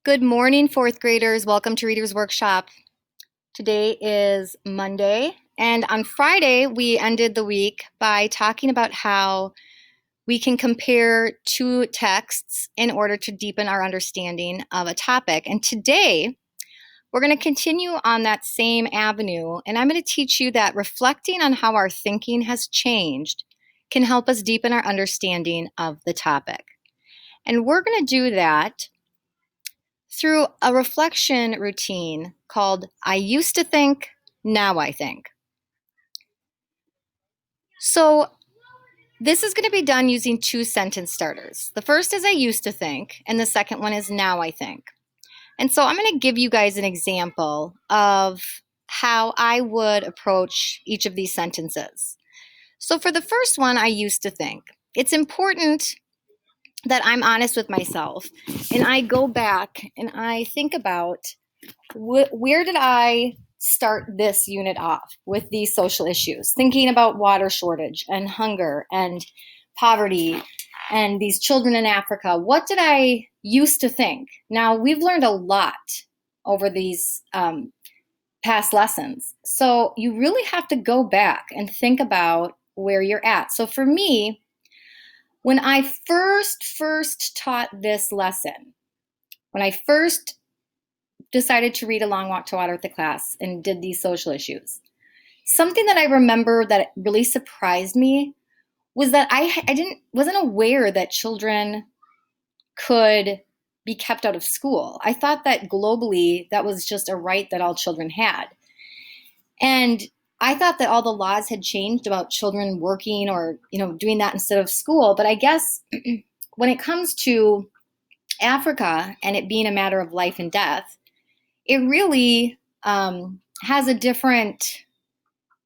Good morning, fourth graders. Welcome to Reader's Workshop. Today is Monday, and on Friday, we ended the week by talking about how we can compare two texts in order to deepen our understanding of a topic. And today, we're going to continue on that same avenue, and I'm going to teach you that reflecting on how our thinking has changed can help us deepen our understanding of the topic. And we're going to do that through a reflection routine called I Used to Think, Now I Think. So this is going to be done using two sentence starters. The first is I used to think, and the second one is now I think. And so I'm going to give you guys an example of how I would approach each of these sentences. So for the first one, I used to think, it's important that I'm honest with myself and I go back and I think about where did I start this unit off with these social issues, thinking about water shortage and hunger and poverty and these children in Africa. What did I used to think? Now, we've learned a lot over these past lessons. So you really have to go back and think about where you're at. So for me, when I first taught this lesson, when I first decided to read A Long Walk to Water with the class and did these social issues, something that I remember that really surprised me was that wasn't aware that children could be kept out of school. I thought that globally that was just a right that all children had. And I thought that all the laws had changed about children working or, doing that instead of school. But I guess when it comes to Africa and it being a matter of life and death, it really has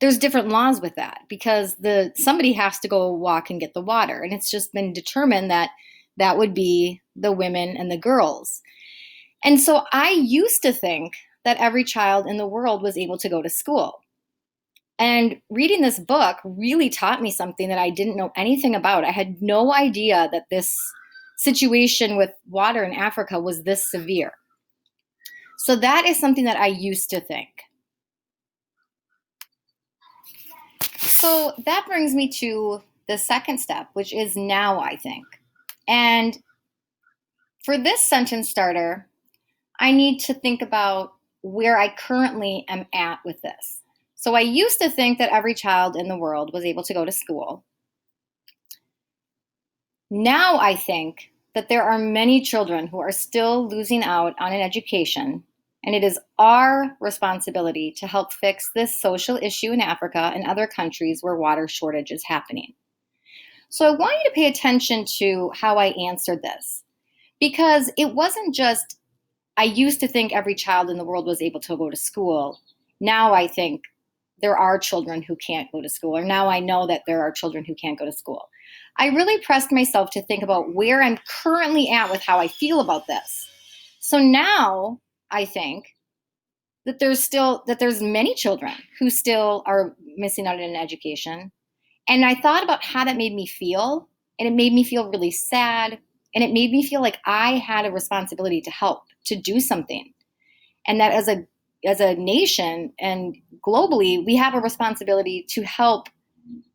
there's different laws with that because somebody has to go walk and get the water. And it's just been determined that that would be the women and the girls. And so I used to think that every child in the world was able to go to school. And reading this book really taught me something that I didn't know anything about. I had no idea that this situation with water in Africa was this severe. So that is something that I used to think. So that brings me to the second step, which is now I think. And for this sentence starter, I need to think about where I currently am at with this. So I used to think that every child in the world was able to go to school. Now I think that there are many children who are still losing out on an education, and it is our responsibility to help fix this social issue in Africa and other countries where water shortage is happening. So I want you to pay attention to how I answered this, because it wasn't just, I used to think every child in the world was able to go to school. Now I think there are children who can't go to school, or now I know that there are children who can't go to school. I really pressed myself to think about where I'm currently at with how I feel about this. So now I think that there's many children who still are missing out on an education. And I thought about how that made me feel, and it made me feel really sad, and it made me feel like I had a responsibility to help, to do something. And that as a nation and globally, we have a responsibility to help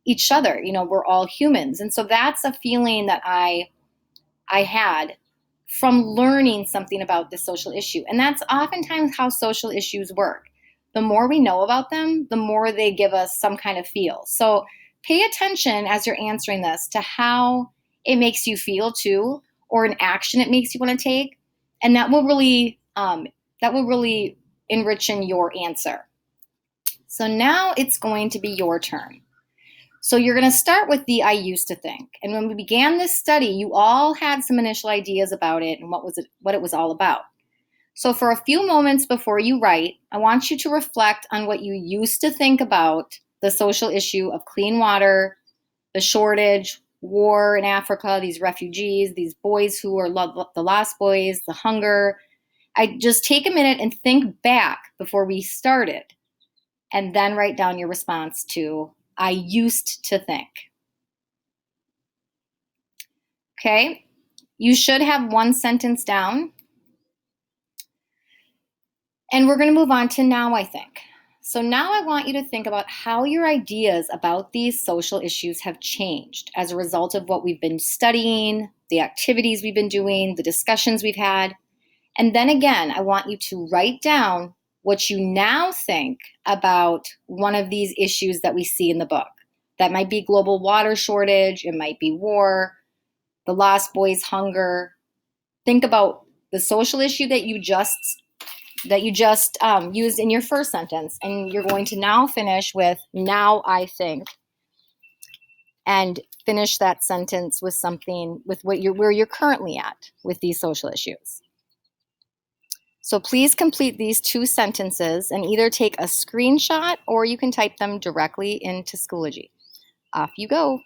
each other. We're all humans. And so that's a feeling that I had from learning something about this social issue. And that's oftentimes how social issues work. The more we know about them, the more they give us some kind of feel. So pay attention as you're answering this to how it makes you feel too, or an action it makes you want to take. And that will really enrich in your answer. So now it's going to be your turn. So you're going to start with the I used to think. And when we began this study, you all had some initial ideas about it and what it was all about. So for a few moments before you write, I want you to reflect on what you used to think about the social issue of clean water, the shortage, war in Africa, these refugees, these boys who are the lost boys, the hunger. I just take a minute and think back before we started, and then write down your response to I used to think. Okay, you should have one sentence down. And we're going to move on to now I think. So now I want you to think about how your ideas about these social issues have changed as a result of what we've been studying, the activities we've been doing, the discussions we've had. And then again, I want you to write down what you now think about one of these issues that we see in the book. That might be global water shortage, it might be war, the Lost Boys hunger. Think about the social issue that you just used in your first sentence, and you're going to now finish with now I think, and finish that sentence with something with where you're currently at with these social issues. So please complete these 2 sentences and either take a screenshot or you can type them directly into Schoology. Off you go.